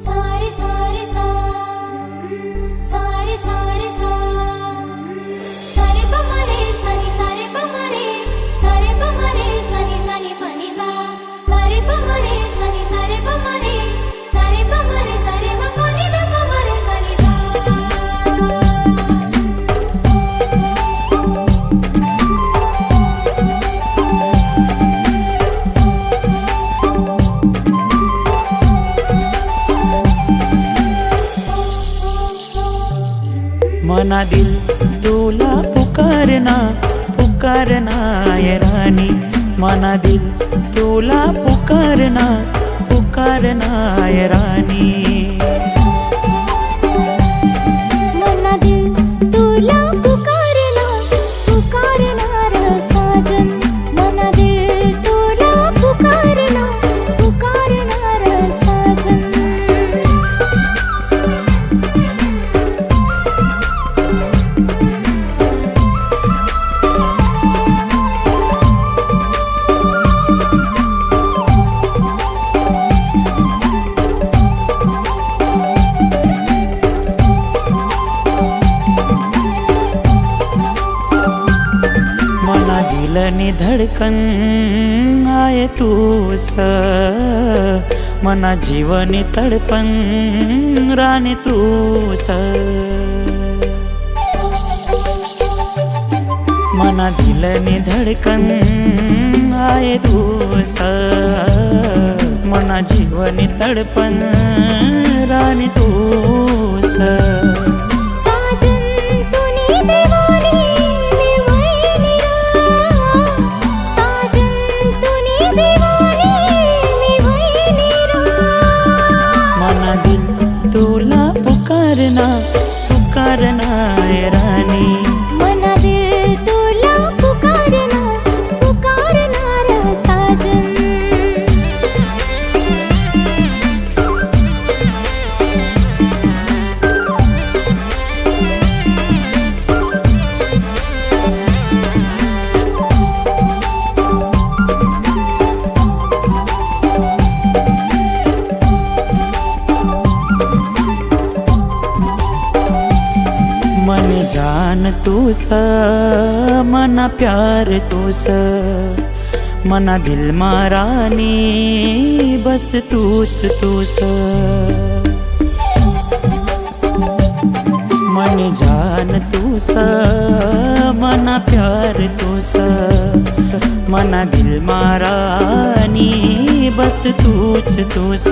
सारे सारे सा सारे सारे सा सारे पमरे सनी सारे पमरे सारे पमरे सनी सनी पनी सा सारे पमरे सनी सारे पमरे सारे पमरे सारे मपनी द पमरे सनी सा मना दिल तुला पुकारना पुकारना ये रानी, मना दिल तुला पुकारना पुकारना ये रानी। मना दिल तुला पुकारना पुकारना र साजन, मना दिल तुला पुकारना पुकारना र साजन। मना दिलनी धडकन आये तूस, मना जीवनी तडपण राणी तूस। मना दिलनी धडकन आये तूस, मना जीवनी तडपण राणी तूस। साजन तुनी दीवानी मी वैनी रा, साजन तुनी दीवानी मी वैनी रा। मना दिल तुला पुकारना पुकारना ये रानी, मना दिल तुला पुकारना पुकारना र साजन। मन जान तूस, मना प्यार तूस, मना दिल मारानी बस तूच तूस। मन जान तूस, मना प्यार तूस, मना दिल मारानी बस तूच तूस।